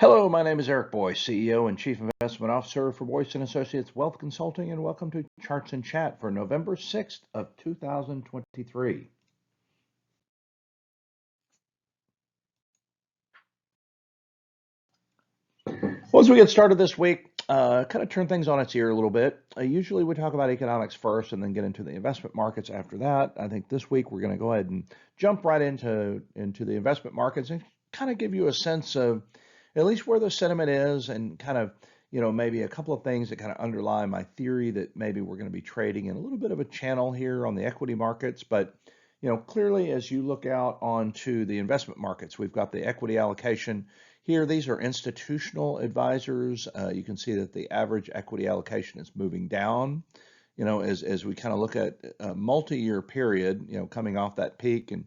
Hello, my name is Eric Boyce, CEO and Chief Investment Officer for Boyce & Associates Wealth Consulting, and welcome to Charts and Chat for November 6th of 2023. Well, as we get started this week, kind of turn things on its ear a little bit. Usually we talk about economics first and then get into the investment markets after that. I think this week we're going to go ahead and jump right into the investment markets and kind of give you a sense of at least where the sentiment is and kind of, maybe a couple of things that kind of underlie my theory that maybe we're going to be trading in a little bit of a channel here on the equity markets. But, clearly as you look out onto the investment markets, we've got the equity allocation here. These are institutional advisors. You can see that the average equity allocation is moving down, as we kind of look at a multi-year period, coming off that peak and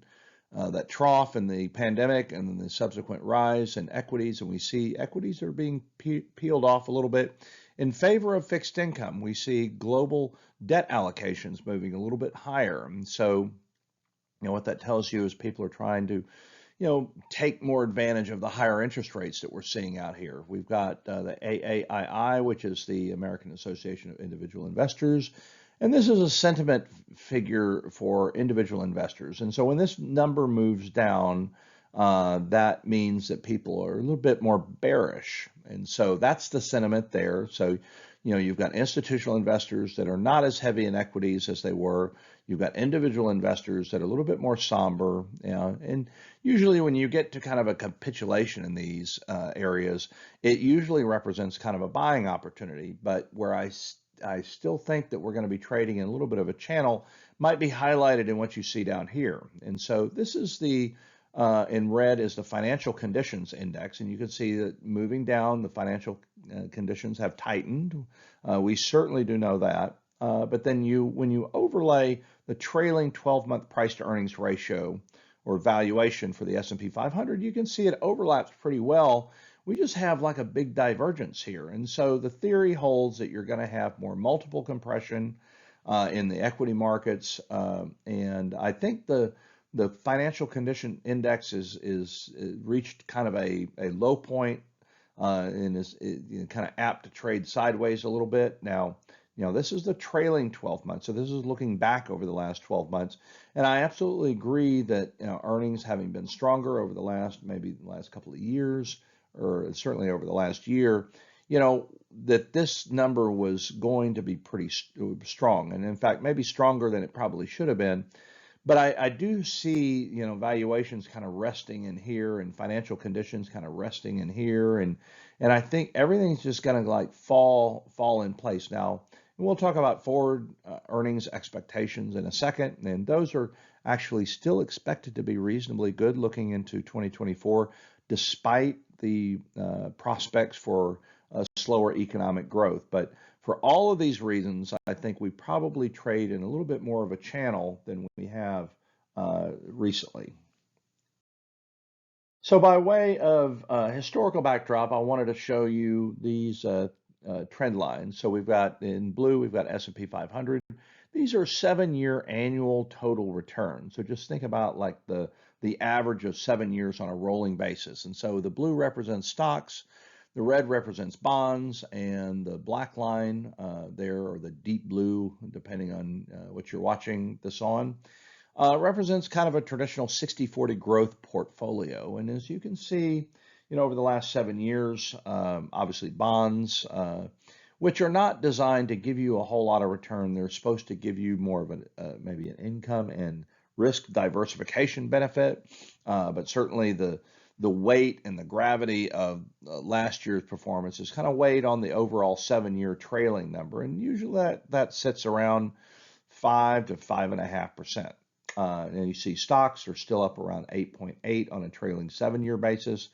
that trough in the pandemic and then the subsequent rise in equities. And we see equities are being peeled off a little bit in favor of fixed income. We see global debt allocations moving a little bit higher. And so, what that tells you is people are trying to take more advantage of the higher interest rates that we're seeing out here. We've got the AAII, which is the American Association of Individual Investors. And this is a sentiment figure for individual investors. And so when this number moves down, that means that people are a little bit more bearish. And so that's the sentiment there. So, you've got institutional investors that are not as heavy in equities as they were. You've got individual investors that are a little bit more somber. And usually when you get to kind of a capitulation in these areas, it usually represents kind of a buying opportunity. But where I still think that we're going to be trading in a little bit of a channel might be highlighted in what you see down here. And so this is the, in red is the financial conditions index. And you can see that moving down, the financial conditions have tightened. We certainly do know that. But then when you overlay the trailing 12-month price to earnings ratio or valuation for the S&P 500, you can see it overlaps pretty well. We just have like a big divergence here. And so the theory holds that you're going to have more multiple compression in the equity markets. And I think the financial condition index is reached kind of a low point and is kind of apt to trade sideways a little bit. Now, this is the trailing 12 months. So this is looking back over the last 12 months. And I absolutely agree that earnings having been stronger over maybe the last couple of years, or certainly over the last year, that this number was going to be pretty strong. And in fact, maybe stronger than it probably should have been. But I do see, valuations kind of resting in here and financial conditions kind of resting in here. And I think everything's just going to like fall in place. Now, we'll talk about forward earnings expectations in a second. And those are actually still expected to be reasonably good looking into 2024, despite the prospects for slower economic growth. But for all of these reasons, I think we probably trade in a little bit more of a channel than we have recently. So by way of historical backdrop, I wanted to show you these trend lines. So we've got in blue, we've got S&P 500. These are 7-year annual total return. So just think about like the average of 7 years on a rolling basis. And so the blue represents stocks, the red represents bonds, and the black line there, or the deep blue, depending on what you're watching this on, represents kind of a traditional 60-40 growth portfolio. And as you can see, over the last 7 years, obviously bonds, which are not designed to give you a whole lot of return. They're supposed to give you more of maybe an income and risk diversification benefit, but certainly the weight and the gravity of last year's performance is kind of weighed on the overall 7-year trailing number, and usually that sits around 5 to 5.5%. And you see stocks are still up around 8.8 on a trailing 7-year basis,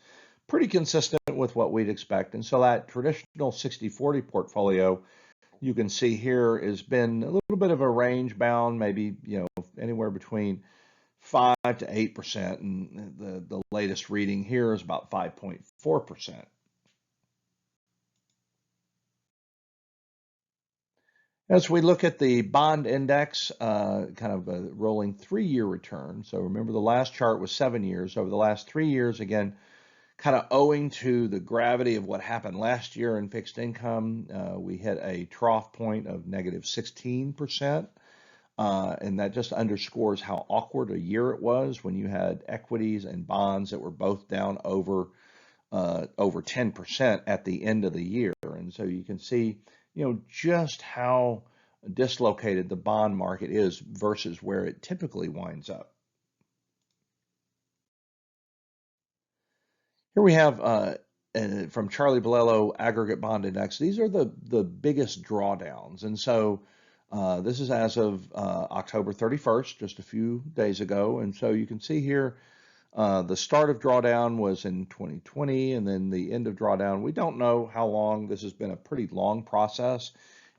pretty consistent with what we'd expect. And so that traditional 60-40 portfolio, you can see here, has been a little bit of a range bound, maybe anywhere between 5 to 8%, and the latest reading here is about 5.4%. As we look at the bond index, kind of a rolling 3-year return. So remember the last chart was 7 years. Over the last 3 years, again, kind of owing to the gravity of what happened last year in fixed income, we hit a trough point of negative 16%. And that just underscores how awkward a year it was when you had equities and bonds that were both down over 10% at the end of the year. And so you can see, just how dislocated the bond market is versus where it typically winds up. Here we have from Charlie Bolello Aggregate Bond Index. These are the biggest drawdowns. And so this is as of October 31st, just a few days ago. And so you can see here the start of drawdown was in 2020, and then the end of drawdown. We don't know how long. This has been a pretty long process.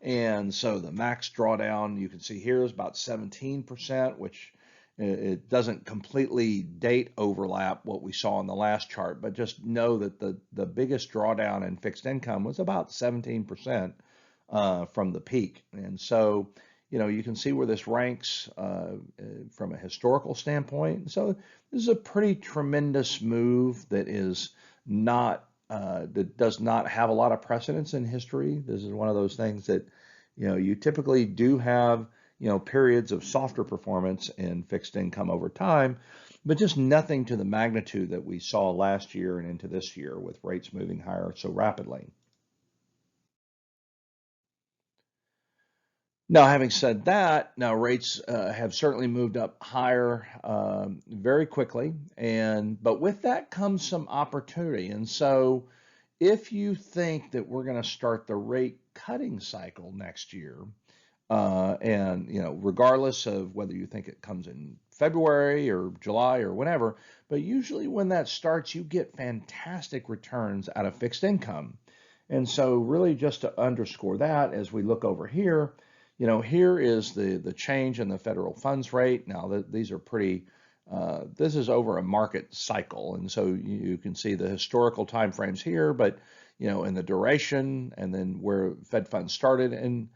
And so the max drawdown you can see here is about 17%, which it doesn't completely date overlap what we saw in the last chart, but just know that the biggest drawdown in fixed income was about 17% from the peak. And so, you can see where this ranks from a historical standpoint. So this is a pretty tremendous move that is not that does not have a lot of precedence in history. This is one of those things that you typically do have periods of softer performance in fixed income over time, but just nothing to the magnitude that we saw last year and into this year with rates moving higher so rapidly. Now, having said that, now rates have certainly moved up higher very quickly, but with that comes some opportunity. And so, if you think that we're going to start the rate cutting cycle next year, and regardless of whether you think it comes in February or July or whenever, but usually when that starts, you get fantastic returns out of fixed income. And so, really, just to underscore that, as we look over here. Here is the change in the federal funds rate. Now, these are pretty, this is over a market cycle. And so you can see the historical timeframes here, but, in the duration and then where Fed funds started and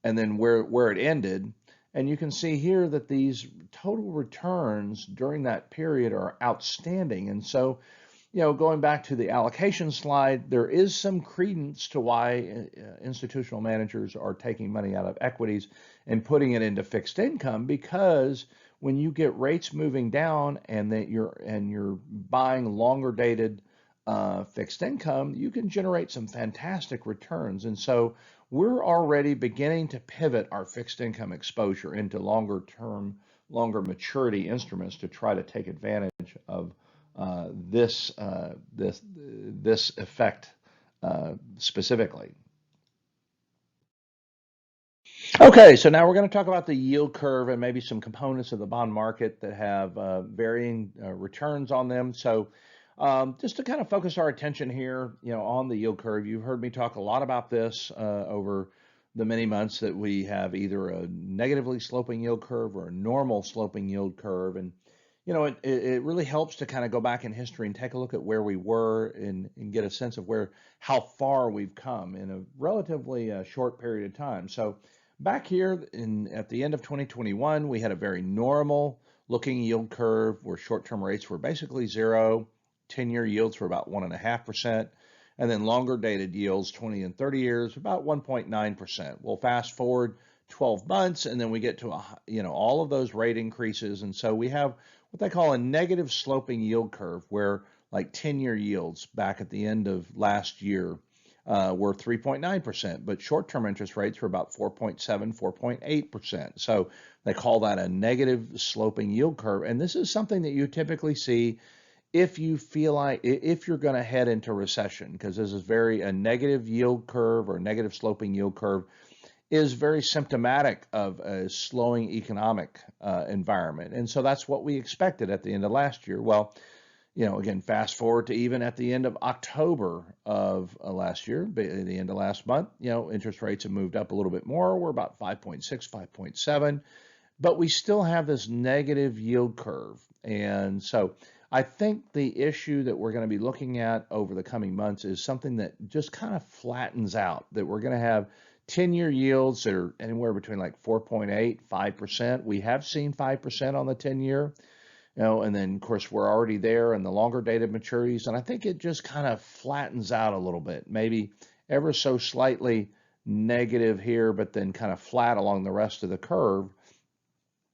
then where it ended. And you can see here that these total returns during that period are outstanding. And so, going back to the allocation slide, there is some credence to why institutional managers are taking money out of equities and putting it into fixed income, because when you get rates moving down and that you're buying longer dated fixed income, you can generate some fantastic returns. And so we're already beginning to pivot our fixed income exposure into longer term, longer maturity instruments to try to take advantage of this effect specifically. Okay, so now we're going to talk about the yield curve and maybe some components of the bond market that have varying returns on them. So just to kind of focus our attention here, on the yield curve, you've heard me talk a lot about this over the many months that we have either a negatively sloping yield curve or a normal sloping yield curve. And it really helps to kind of go back in history and take a look at where we were and get a sense of how far we've come in a relatively short period of time. So back here at the end of 2021, we had a very normal looking yield curve where short-term rates were basically zero, 10-year yields were about 1.5%, and then longer dated yields, 20 and 30 years, about 1.9%. We'll fast forward 12 months, and then we get to all of those rate increases, and so we have what they call a negative sloping yield curve, where like 10-year yields back at the end of last year were 3.9%, but short-term interest rates were about 4.7, 4.8%. So they call that a negative sloping yield curve, and this is something that you typically see if you feel like if you're going to head into recession, because this is a negative yield curve or negative sloping yield curve is very symptomatic of a slowing economic environment. And so that's what we expected at the end of last year. Well, again, fast forward to even at the end of October of last year, at the end of last month, interest rates have moved up a little bit more. We're about 5.6, 5.7, but we still have this negative yield curve. And so I think the issue that we're going to be looking at over the coming months is something that just kind of flattens out, that we're going to have 10-year yields that are anywhere between like 4.8, 5%. We have seen 5% on the 10-year, and then of course we're already there in the longer dated maturities, and I think it just kind of flattens out a little bit, maybe ever so slightly negative here, but then kind of flat along the rest of the curve.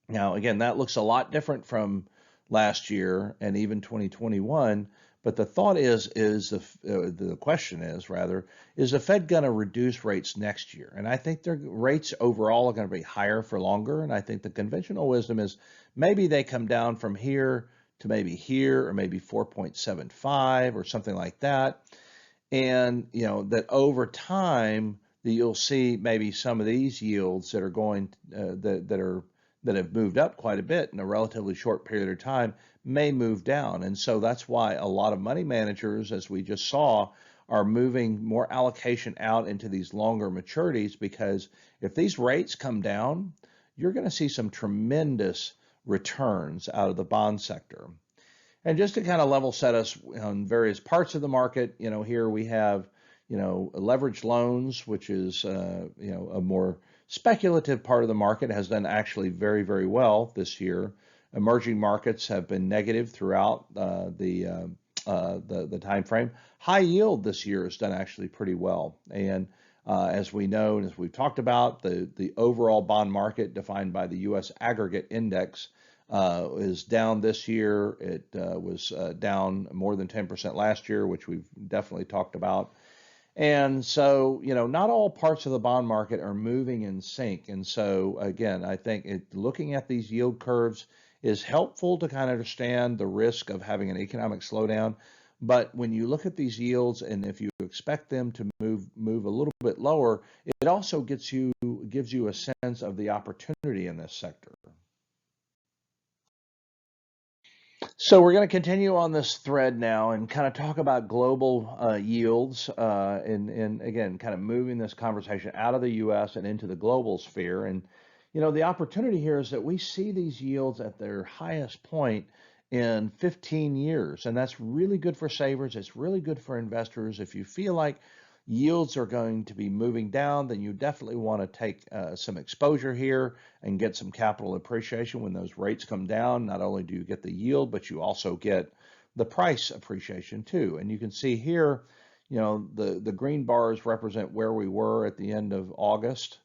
Now, again, that looks a lot different from last year and even 2021. But the thought the question is rather, is the Fed going to reduce rates next year? And I think their rates overall are going to be higher for longer. And I think the conventional wisdom is maybe they come down from here to maybe here, or maybe 4.75 or something like that. And that over time that you'll see maybe some of these yields that are going that have moved up quite a bit in a relatively short period of time may move down. And so that's why a lot of money managers, as we just saw, are moving more allocation out into these longer maturities, because if these rates come down, you're going to see some tremendous returns out of the bond sector. And just to kind of level set us on various parts of the market, here we have, leveraged loans, which is, a more speculative part of the market, has done actually very, very well this year. Emerging markets have been negative throughout the time frame. High yield this year has done actually pretty well. And as we know, and as we've talked about, the overall bond market defined by the U.S. aggregate index is down this year. It was down more than 10% last year, which we've definitely talked about. And so, not all parts of the bond market are moving in sync. And so, again, I think looking at these yield curves is helpful to kind of understand the risk of having an economic slowdown. But when you look at these yields, and if you expect them to move a little bit lower, it also gives you a sense of the opportunity in this sector. So we're going to continue on this thread now and kind of talk about global yields, and again, kind of moving this conversation out of the U.S. and into the global sphere. And the opportunity here is that we see these yields at their highest point in 15 years, and that's really good for savers. It's really good for investors. If you feel like yields are going to be moving down, then you definitely want to take some exposure here and get some capital appreciation when those rates come down. Not only do you get the yield, but you also get the price appreciation too. And you can see here, the green bars represent where we were at the end of August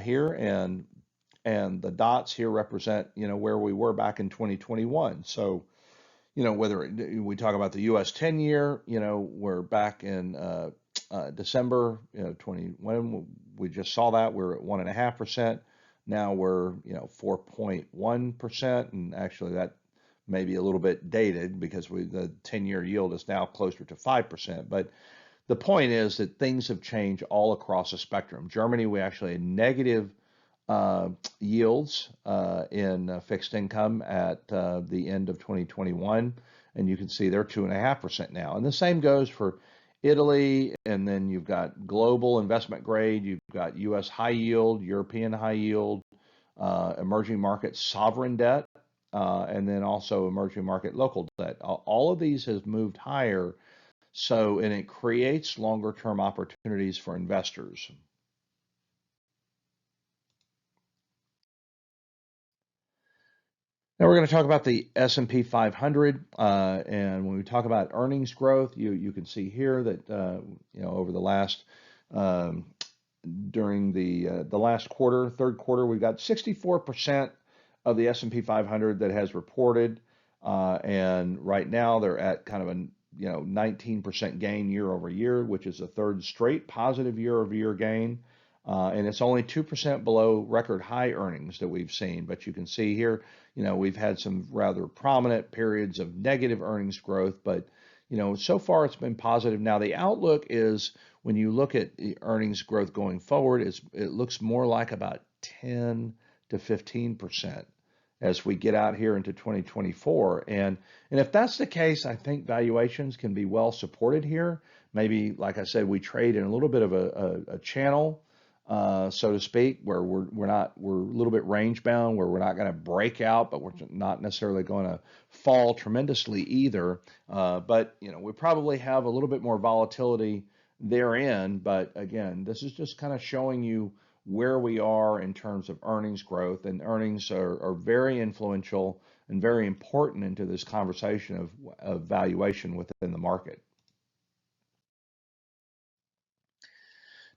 here, and the dots here represent where we were back in 2021. So whether we talk about the U.S. 10-year, we're back in December 21, we just saw that we're at 1.5%. Now we're 4.1%, and actually that may be a little bit dated because the 10-year yield is now closer to 5%. But the point is that things have changed all across the spectrum. Germany, we actually had negative yields in fixed income at the end of 2021, and you can see they're 2.5% now. And the same goes for Italy, and then you've got global investment grade, you've got U.S. high yield, European high yield, emerging market sovereign debt, and then also emerging market local debt. All of these has moved higher, and it creates longer term opportunities for investors. Now we're going to talk about the S&P 500, and when we talk about earnings growth, you can see here that over the last during the last quarter, third quarter, we've got 64% of the S&P 500 that has reported, and right now they're at kind of a 19% gain year over year, which is a third straight positive year over year gain. And it's only 2% below record high earnings that we've seen. But you can see here, we've had some rather prominent periods of negative earnings growth, but, so far it's been positive. Now, the outlook is, when you look at the earnings growth going forward, it looks more like about 10 to 15% as we get out here into 2024. And if that's the case, I think valuations can be well supported here. Maybe, like I said, we trade in a little bit of a channel, so to speak, where we're a little bit range bound, where we're not going to break out, but we're not necessarily going to fall tremendously either. But we probably have a little bit more volatility therein. But again, this is just kind of showing you where we are in terms of earnings growth, and earnings are very influential and very important into this conversation of valuation within the market.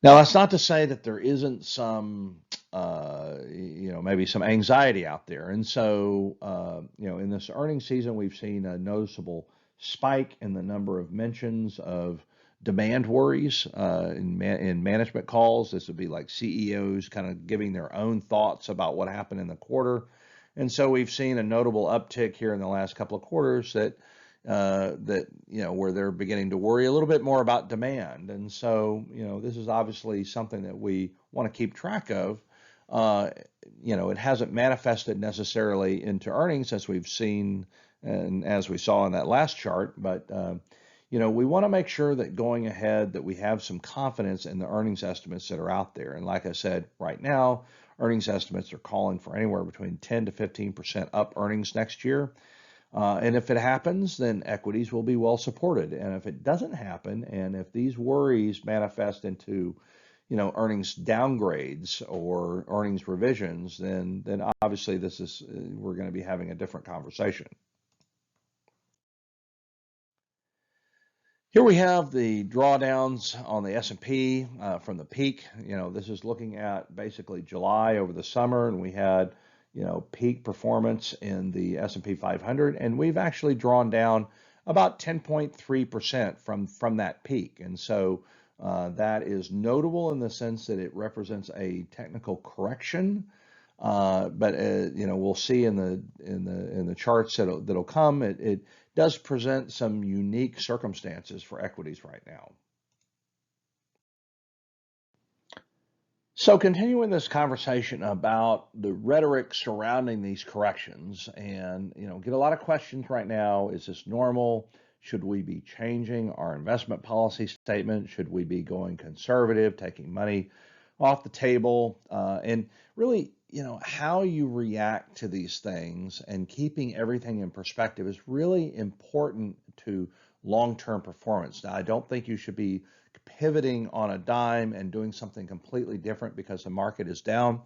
Now, that's not to say that there isn't some, maybe some anxiety out there. And so, in this earnings season, we've seen a noticeable spike in the number of mentions of demand worries in management calls. This would be like CEOs kind of giving their own thoughts about what happened in the quarter. And so we've seen a notable uptick here in the last couple of quarters where they're beginning to worry a little bit more about demand. And so, this is obviously something that we want to keep track of. It hasn't manifested necessarily into earnings as we've seen and as we saw in that last chart, but we want to make sure that going ahead that we have some confidence in the earnings estimates that are out there. And like I said, right now, earnings estimates are calling for anywhere between 10 to 15% up earnings next year. And if it happens, then equities will be well supported. And if it doesn't happen, and if these worries manifest into, earnings downgrades or earnings revisions, then obviously we're going to be having a different conversation. Here we have the drawdowns on the S&P from the peak. This is looking at basically July over the summer, and we had peak performance in the S&P 500, and we've actually drawn down about 10.3% from that peak. And so that is notable in the sense that it represents a technical correction. But we'll see in the charts that'll come. It does present some unique circumstances for equities right now. So continuing this conversation about the rhetoric surrounding these corrections, and get a lot of questions right now. Is this normal? Should we be changing our investment policy statement? Should we be going conservative, taking money off the table? And really, how you react to these things and keeping everything in perspective is really important to long-term performance. Now, I don't think you should be pivoting on a dime and doing something completely different because the market is down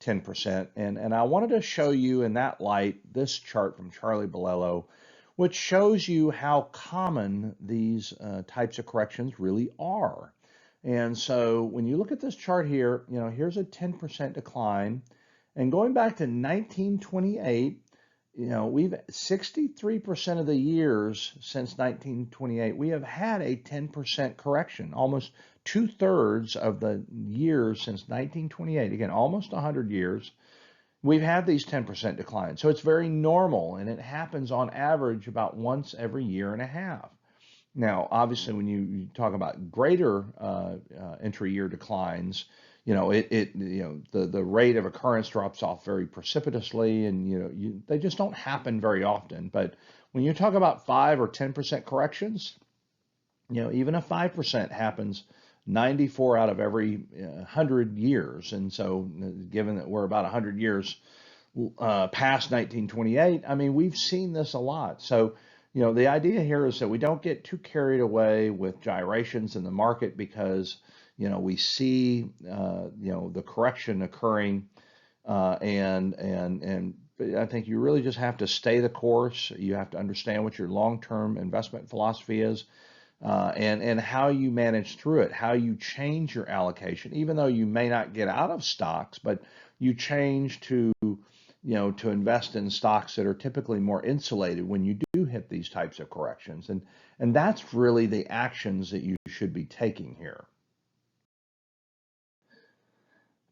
10%. And I wanted to show you in that light this chart from Charlie Bolello, which shows you how common these types of corrections really are. And so when you look at this chart here, here's a 10% decline. And going back to 1928, we've 63% of the years since 1928, we have had a 10% correction. Almost 2/3 of the years since 1928, again, almost 100 years, we've had these 10% declines. So it's very normal, and it happens on average about once every year and a half. Now, obviously, when you talk about greater intra-year declines, the rate of occurrence drops off very precipitously, and they just don't happen very often. But when you talk about 5 or 10% corrections, even a 5% happens 94 out of every 100 years. And so, given that we're about 100 years past 1928, I mean, we've seen this a lot. So, the idea here is that we don't get too carried away with gyrations in the market because we see the correction occurring, and I think you really just have to stay the course. You have to understand what your long-term investment philosophy is, and how you manage through it, how you change your allocation, even though you may not get out of stocks, but you change to invest in stocks that are typically more insulated when you do hit these types of corrections, and that's really the actions that you should be taking here.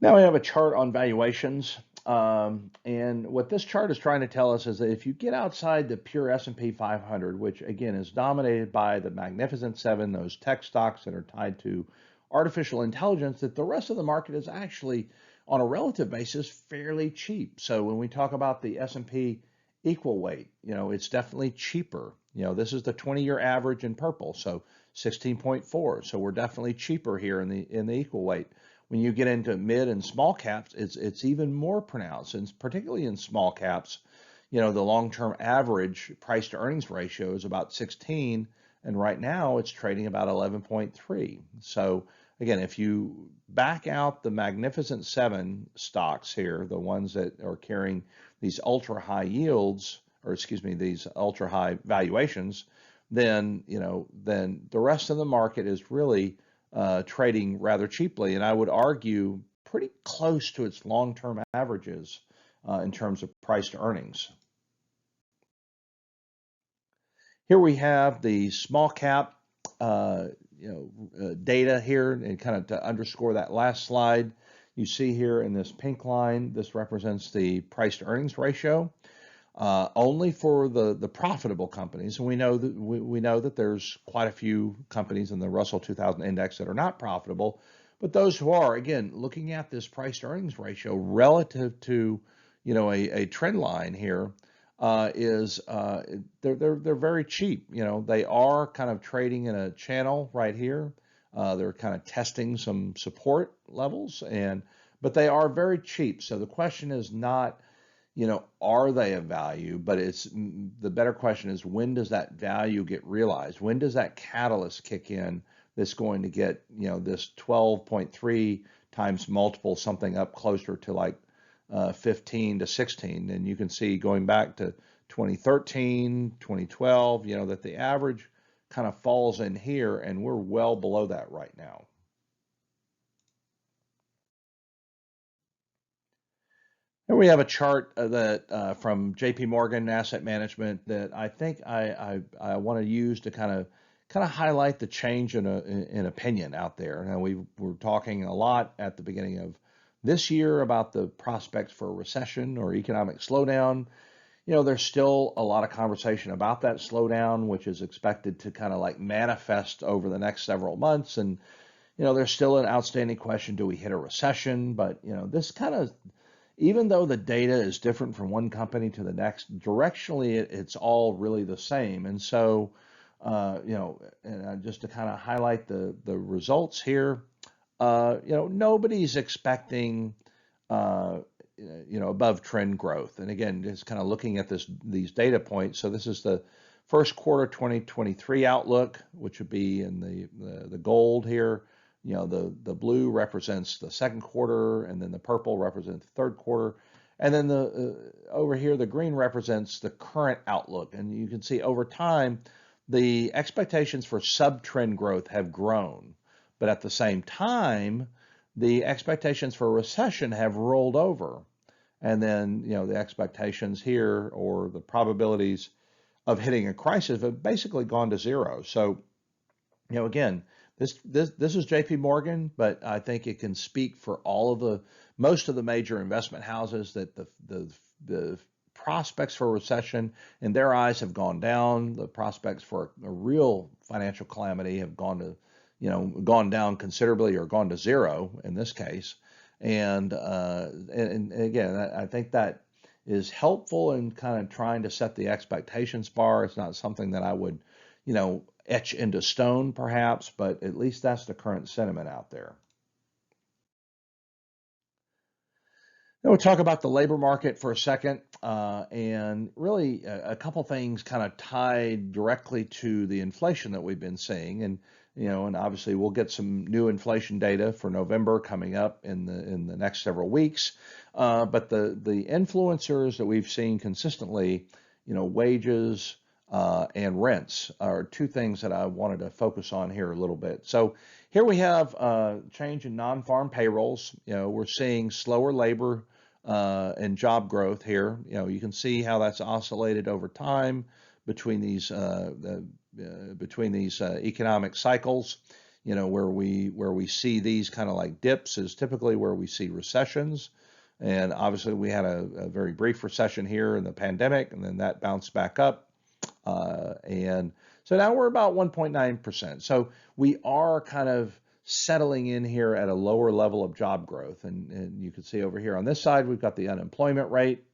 Now we have a chart on valuations, and what this chart is trying to tell us is that if you get outside the pure S&P 500, which again is dominated by the Magnificent Seven, those tech stocks that are tied to artificial intelligence, that the rest of the market is actually, on a relative basis, fairly cheap. So when we talk about the S&P equal weight, it's definitely cheaper. This is the 20-year average in purple, so 16.4. So we're definitely cheaper here in the equal weight. When you get into mid and small caps, it's even more pronounced, and particularly in small caps, the long-term average price to earnings ratio is about 16, and right now it's trading about 11.3. So again, if you back out the Magnificent Seven stocks here, the ones that are carrying these ultra high yields, or excuse me, these ultra high valuations, then then the rest of the market is really trading rather cheaply, and I would argue pretty close to its long-term averages in terms of price to earnings. Here we have the small cap data here, and kind of to underscore that last slide, you see here in this pink line, this represents the price to earnings ratio. Only for the profitable companies, and we know that there's quite a few companies in the Russell 2000 index that are not profitable, but those who are, again, looking at this price to earnings ratio relative to a trend line here, is they're very cheap. They are kind of trading in a channel right here. They're kind of testing some support levels, but they are very cheap. So the question is not, are they of value? But the better question is, when does that value get realized? When does that catalyst kick in that's going to get, this 12.3 times multiple something up closer to like 15 to 16? And you can see going back to 2013, 2012, that the average kind of falls in here, and we're well below that right now. Here we have a chart that from JP Morgan Asset Management that I think I want to use to kind of highlight the change in opinion out there. Now, we were talking a lot at the beginning of this year about the prospects for a recession or economic slowdown. There's still a lot of conversation about that slowdown, which is expected to kind of like manifest over the next several months. And there's still an outstanding question: do we hit a recession? But this kind of, even though the data is different from one company to the next, directionally it's all really the same. And so, and just to kind of highlight the results here, nobody's expecting, above trend growth. And again, just kind of looking at these data points. So this is the first quarter 2023 outlook, which would be in the gold here. The blue represents the second quarter, and then the purple represents the third quarter. And then over here, the green represents the current outlook. And you can see over time, the expectations for sub-trend growth have grown. But at the same time, the expectations for a recession have rolled over. And then, the expectations here, or the probabilities of hitting a crisis, have basically gone to zero. So, again, this is JP Morgan, but I think it can speak for most of the major investment houses that the prospects for a recession in their eyes have gone down. The prospects for a real financial calamity have gone down considerably, or gone to zero in this case. And again, I think that is helpful in kind of trying to set the expectations bar. It's not something that I would, etch into stone perhaps, but at least that's the current sentiment out there. Then we'll talk about the labor market for a second, and really a couple things kind of tied directly to the inflation that we've been seeing. And and obviously we'll get some new inflation data for November coming up in the next several weeks. But the influencers that we've seen consistently, wages and rents, are two things that I wanted to focus on here a little bit. So here we have change in non-farm payrolls. We're seeing slower labor and job growth here. You can see how that's oscillated over time between these economic cycles. Where we see these kind of like dips is typically where we see recessions. And obviously we had a very brief recession here in the pandemic, and then that bounced back up. And so now we're about 1.9%. So we are kind of settling in here at a lower level of job growth. And you can see over here on this side, we've got the unemployment rate,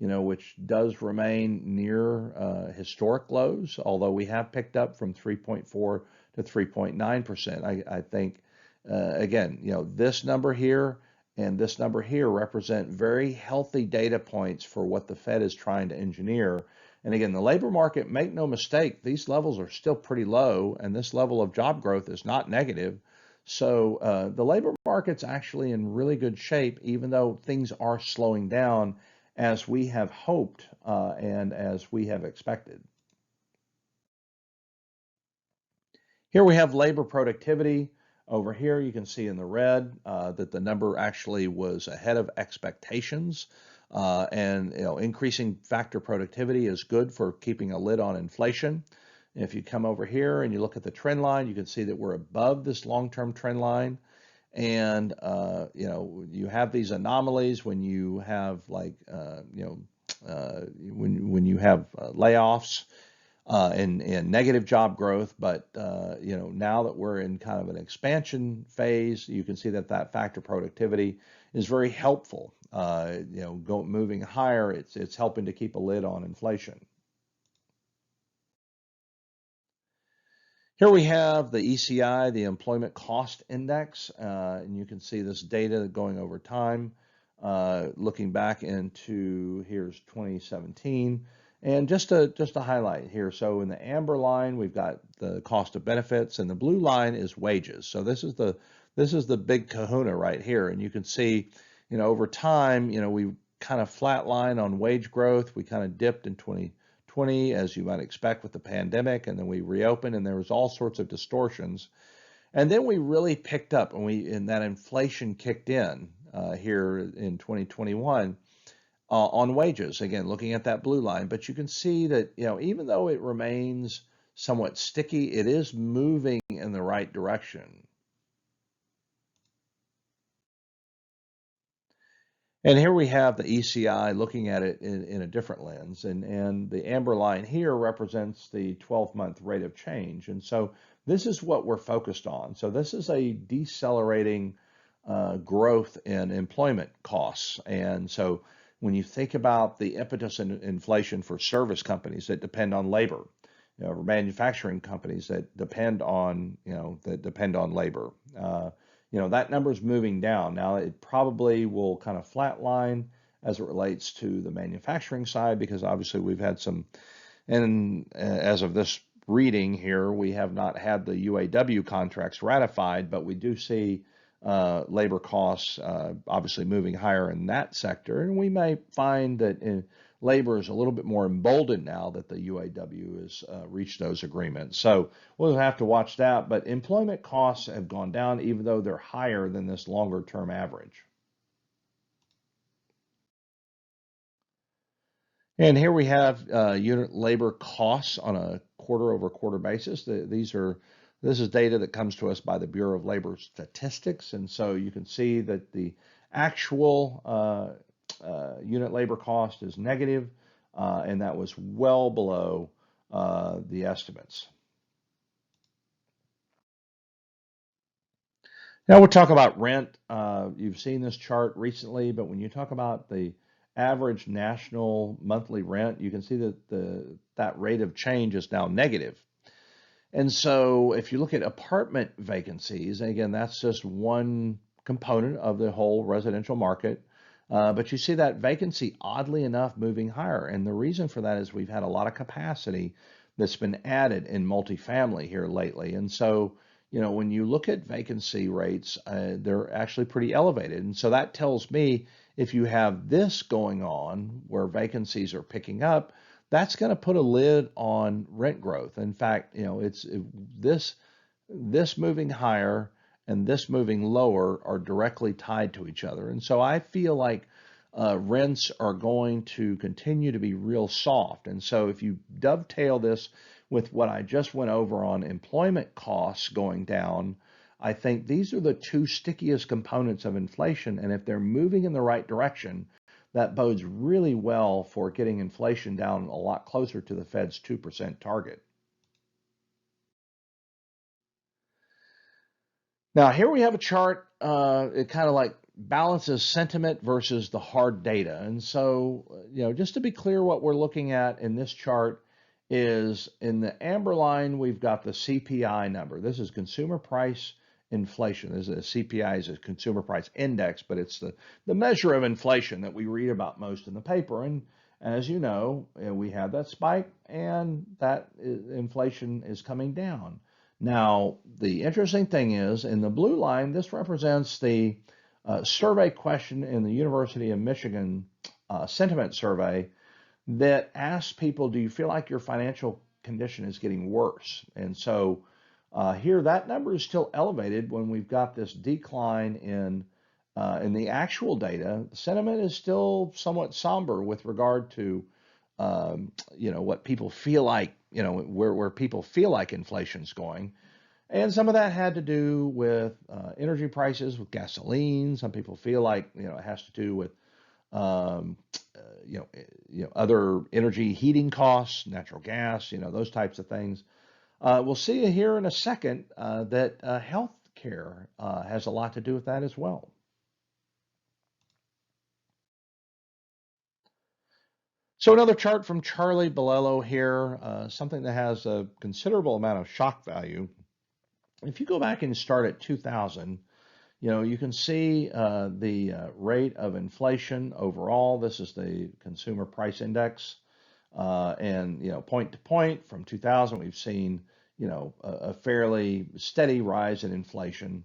which does remain near historic lows, although we have picked up from 3.4 to 3.9%. I think, again, this number here and this number here represent very healthy data points for what the Fed is trying to engineer. And again, the labor market, make no mistake, these levels are still pretty low, and this level of job growth is not negative. So the labor market's actually in really good shape, even though things are slowing down. as we have hoped and as we have expected. Here we have labor productivity. Over here, you can see in the red that the number actually was ahead of expectations. And increasing factor productivity is good for keeping a lid on inflation. If you come over here and you look at the trend line, you can see that we're above this long-term trend line. And you have these anomalies when you have when you have layoffs and negative job growth. But now that we're in kind of an expansion phase, you can see that that factor productivity is very helpful. Moving higher, it's helping to keep a lid on inflation. Here we have the ECI, the Employment Cost Index, and you can see this data going over time, looking back into here's 2017. And just to highlight here, so in the amber line, we've got the cost of benefits, and the blue line is wages. So this is the big kahuna right here, and you can see, over time, we kind of flatline on wage growth. We kind of dipped in 2020, as you might expect with the pandemic, and then we reopened, and there was all sorts of distortions, and then we really picked up, and that inflation kicked in here in 2021. On wages, again, looking at that blue line, but you can see that, even though it remains somewhat sticky, it is moving in the right direction. And here we have the ECI looking at it in a different lens, and the amber line here represents the 12-month rate of change. And so this is what we're focused on. So this is a decelerating growth in employment costs. And so when you think about the impetus in inflation for service companies that depend on labor, or manufacturing companies that depend on labor, that number is moving down. Now it probably will kind of flatline as it relates to the manufacturing side, because obviously we've had some, and as of this reading here, we have not had the UAW contracts ratified, but we do see labor costs obviously moving higher in that sector, and we may find that labor is a little bit more emboldened now that the UAW has reached those agreements. So we'll have to watch that, but employment costs have gone down even though they're higher than this longer term average. And here we have unit labor costs on a quarter over quarter basis. This is data that comes to us by the Bureau of Labor Statistics, and so you can see that the actual unit labor cost is negative, and that was well below the estimates. Now we'll talk about rent. You've seen this chart recently, but when you talk about the average national monthly rent, you can see that that rate of change is now negative. And so if you look at apartment vacancies, and again, that's just one component of the whole residential market, but you see that vacancy, oddly enough, moving higher. And the reason for that is we've had a lot of capacity that's been added in multifamily here lately. And so, when you look at vacancy rates, they're actually pretty elevated. And so that tells me if you have this going on where vacancies are picking up, that's going to put a lid on rent growth. In fact, it's this moving higher and this moving lower are directly tied to each other. And so I feel like rents are going to continue to be real soft. And so if you dovetail this with what I just went over on employment costs going down, I think these are the two stickiest components of inflation. And if they're moving in the right direction, that bodes really well for getting inflation down a lot closer to the Fed's 2% target. Now, here we have a chart. It kind of like balances sentiment versus the hard data. And so, just to be clear, what we're looking at in this chart is in the amber line, we've got the CPI number. This is consumer price inflation. This is a CPI is a consumer price index, but it's the measure of inflation that we read about most in the paper. And as you know, we have that spike, and that inflation is coming down. Now, the interesting thing is, in the blue line, this represents the survey question in the University of Michigan sentiment survey that asks people, do you feel like your financial condition is getting worse? And so here, that number is still elevated when we've got this decline in the actual data. Sentiment is still somewhat somber with regard to what people feel like, where people feel like inflation's going. And some of that had to do with energy prices, with gasoline. Some people feel like it has to do with um, other energy heating costs, natural gas, those types of things. We'll see here in a second that health care has a lot to do with that as well. So another chart from Charlie Bolello here, something that has a considerable amount of shock value. If you go back and start at 2000, you can see the rate of inflation overall. This is the consumer price index. And point to point from 2000, we've seen a fairly steady rise in inflation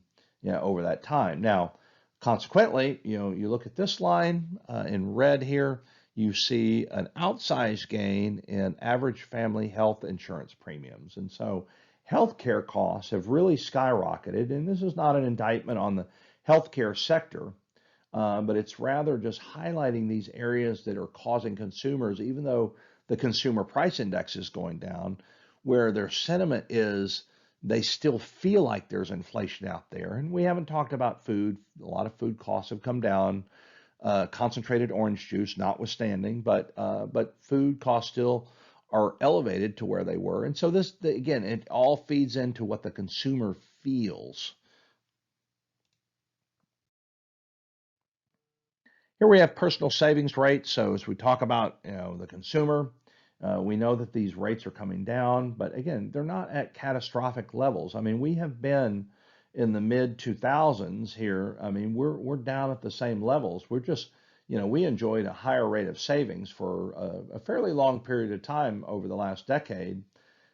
over that time. Now, consequently, you look at this line in red here, you see an outsized gain in average family health insurance premiums. And so healthcare costs have really skyrocketed. And this is not an indictment on the healthcare sector, but it's rather just highlighting these areas that are causing consumers, even though the consumer price index is going down, where their sentiment is they still feel like there's inflation out there. And we haven't talked about food. A lot of food costs have come down, concentrated orange juice notwithstanding, but food costs still are elevated to where they were. And so again, it all feeds into what the consumer feels. Here we have personal savings rates. So as we talk about the consumer, we know that these rates are coming down, but again, they're not at catastrophic levels. I mean, we have been in the mid 2000s here. I mean, we're down at the same levels. We're just, we enjoyed a higher rate of savings for a fairly long period of time over the last decade.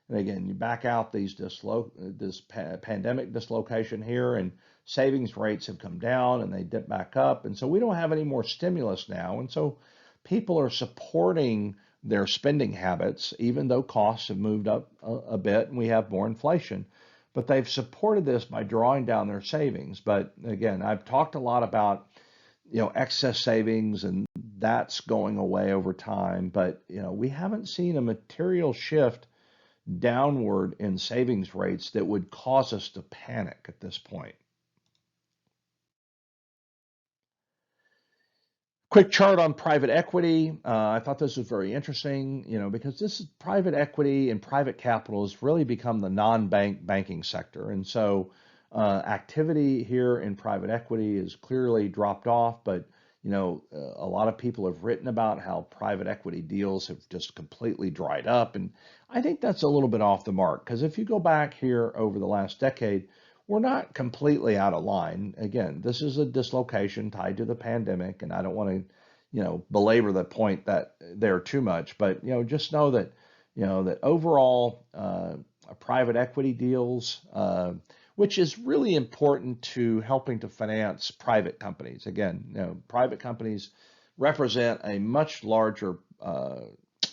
And again, you back out this pandemic dislocation here, and savings rates have come down and they dip back up. And so we don't have any more stimulus now. And so people are supporting their spending habits, even though costs have moved up a bit and we have more inflation. But they've supported this by drawing down their savings. But again, I've talked a lot about excess savings, and that's going away over time. But we haven't seen a material shift downward in savings rates that would cause us to panic at this point. Quick chart on private equity. I thought this was very interesting, because this is private equity and private capital has really become the non-bank banking sector. And so activity here in private equity is clearly dropped off, but a lot of people have written about how private equity deals have just completely dried up. And I think that's a little bit off the mark, because if you go back here over the last decade, we're not completely out of line. Again, this is a dislocation tied to the pandemic, and I don't want to, belabor the point that there too much, but just know that, that overall private equity deals, which is really important to helping to finance private companies. Again, private companies represent a much larger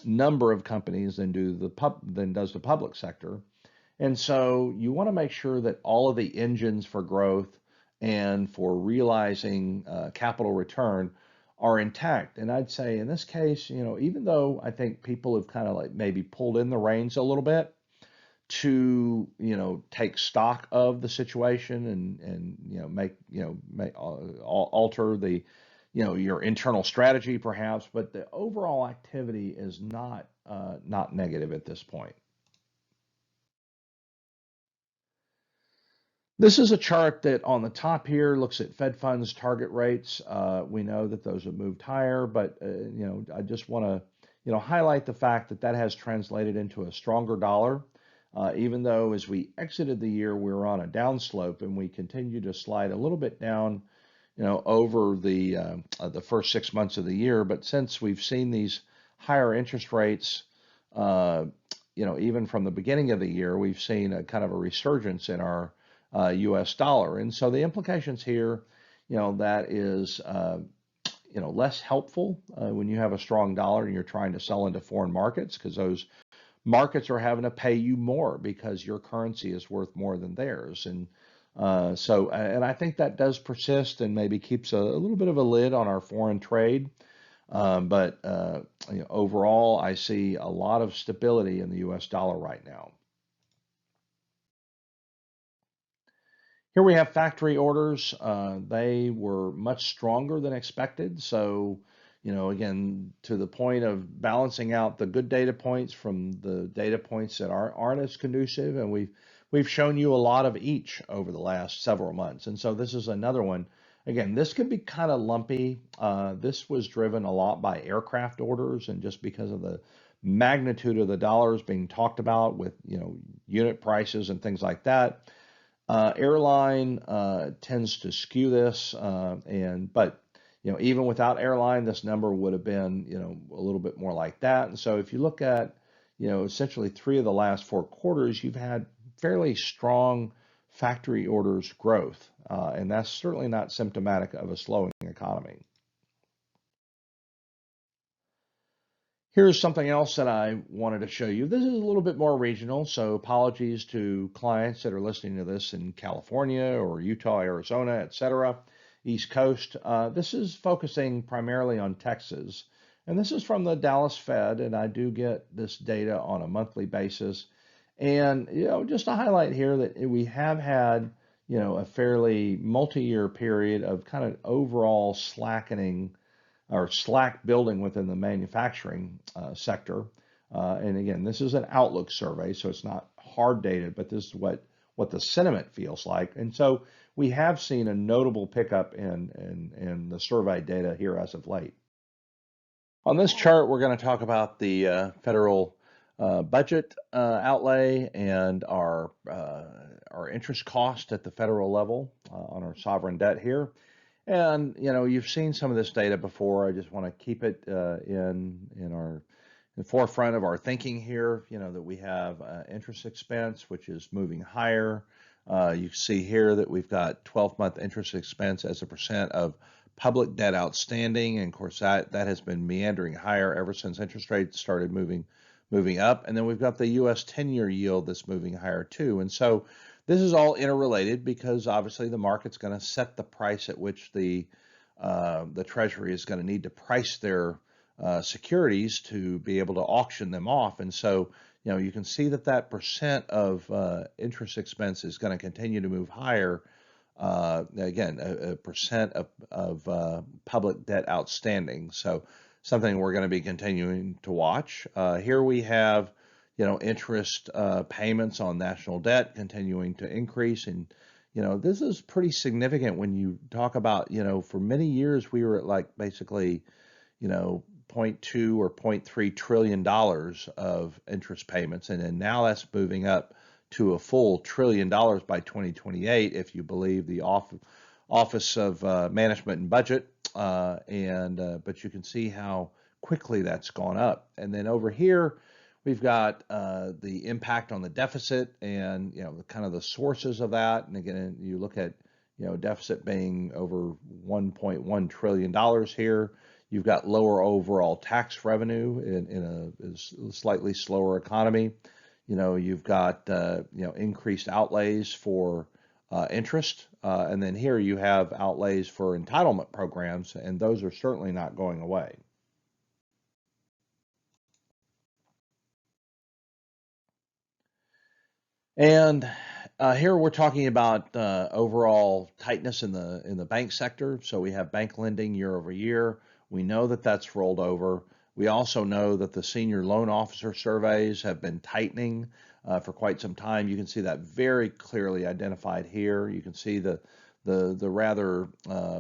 number of companies than does the public sector. And so you want to make sure that all of the engines for growth and for realizing capital return are intact. And I'd say in this case, even though I think people have kind of like maybe pulled in the reins a little bit to, take stock of the situation and alter the, your internal strategy perhaps, but the overall activity is not negative at this point. This is a chart that on the top here looks at Fed funds target rates. We know that those have moved higher, but I just want to highlight the fact that that has translated into a stronger dollar. Even though as we exited the year, we were on a downslope and we continue to slide a little bit down, over the first 6 months of the year. But since we've seen these higher interest rates, even from the beginning of the year, we've seen a kind of a resurgence in our US dollar. And so the implications here, that is, less helpful when you have a strong dollar and you're trying to sell into foreign markets, because those markets are having to pay you more because your currency is worth more than theirs. And I think that does persist and maybe keeps a little bit of a lid on our foreign trade. But overall, I see a lot of stability in the U.S. dollar right now. Here we have factory orders. They were much stronger than expected. So, again, to the point of balancing out the good data points from the data points that aren't as conducive, and we've shown you a lot of each over the last several months. And so this is another one. Again, this could be kind of lumpy. This was driven a lot by aircraft orders, and just because of the magnitude of the dollars being talked about with unit prices and things like that. Airline tends to skew this, but even without airline, this number would have been a little bit more like that. And so if you look at essentially 3 of the last 4 quarters, you've had fairly strong factory orders growth, and that's certainly not symptomatic of a slowing economy. Here's something else that I wanted to show you. This is a little bit more regional, so apologies to clients that are listening to this in California or Utah, Arizona, etc., East Coast. This is focusing primarily on Texas, and this is from the Dallas Fed, and I do get this data on a monthly basis. And just to highlight here that we have had a fairly multi-year period of kind of overall slackening or slack building within the manufacturing sector. And again, this is an outlook survey, so it's not hard data, but this is what the sentiment feels like. And so we have seen a notable pickup in the survey data here as of late. On this chart, we're going to talk about the federal budget outlay and our interest cost at the federal level on our sovereign debt here. And you've seen some of this data before. I just want to keep it in the forefront of our thinking here. That we have interest expense, which is moving higher. You see here that we've got 12-month interest expense as a percent of public debt outstanding, and of course that has been meandering higher ever since interest rates started moving up. And then we've got the U.S. 10-year yield that's moving higher too. And so this is all interrelated, because obviously the market's going to set the price at which the Treasury is going to need to price their securities to be able to auction them off. And so you can see that percent of interest expense is going to continue to move higher. Again, a percent of public debt outstanding. So something we're going to be continuing to watch. Here we have interest payments on national debt continuing to increase. And, this is pretty significant when you talk about, for many years we were at like basically, 0.2 or 0.3 trillion dollars of interest payments. And then now that's moving up to a full $1 trillion by 2028, if you believe the Office of Management and Budget. But you can see how quickly that's gone up. And then over here, we've got the impact on the deficit and kind of the sources of that. And again, you look at deficit being over $1.1 trillion here. You've got lower overall tax revenue in a slightly slower economy. You've got increased outlays for interest, and then here you have outlays for entitlement programs, and those are certainly not going away. And here we're talking about overall tightness in the bank sector. So we have bank lending year over year. We know that that's rolled over. We also know that the senior loan officer surveys have been tightening for quite some time. You can see that very clearly identified here. You can see the rather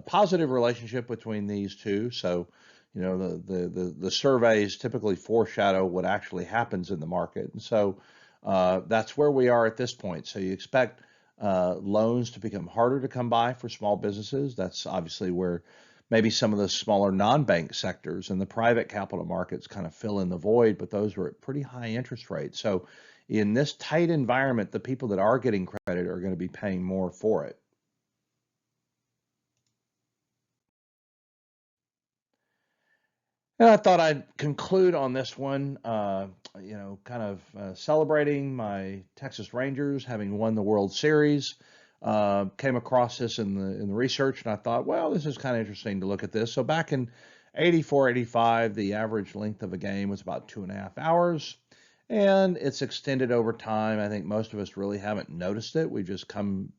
positive relationship between these two. So the surveys typically foreshadow what actually happens in the market. And so that's where we are at this point. So you expect loans to become harder to come by for small businesses. That's obviously where maybe some of the smaller non-bank sectors and the private capital markets kind of fill in the void, but those were at pretty high interest rates. So in this tight environment, the people that are getting credit are going to be paying more for it. And I thought I'd conclude on this one, kind of celebrating my Texas Rangers having won the World Series. Came across this in the research, and I thought, well, this is kind of interesting to look at this. So back in 84, 85, the average length of a game was about 2.5 hours, and it's extended over time. I think most of us really haven't noticed it. We've just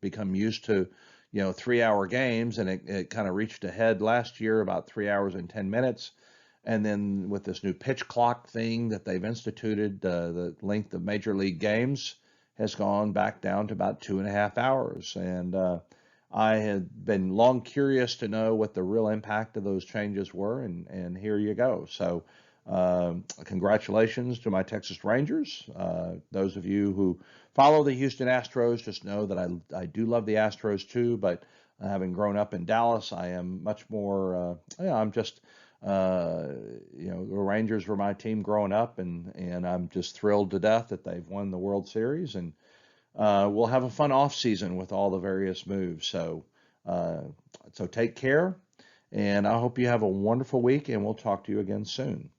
become used to, 3-hour games, and it kind of reached a head last year about 3 hours and 10 minutes. And then with this new pitch clock thing that they've instituted, the length of major league games has gone back down to about 2.5 hours. And I had been long curious to know what the real impact of those changes were, and here you go. So congratulations to my Texas Rangers. Those of you who follow the Houston Astros just know that I do love the Astros too, but having grown up in Dallas, I am much more, I'm just the Rangers were my team growing up, and I'm just thrilled to death that they've won the World Series, and we'll have a fun off season with all the various moves. So take care, and I hope you have a wonderful week, and we'll talk to you again soon.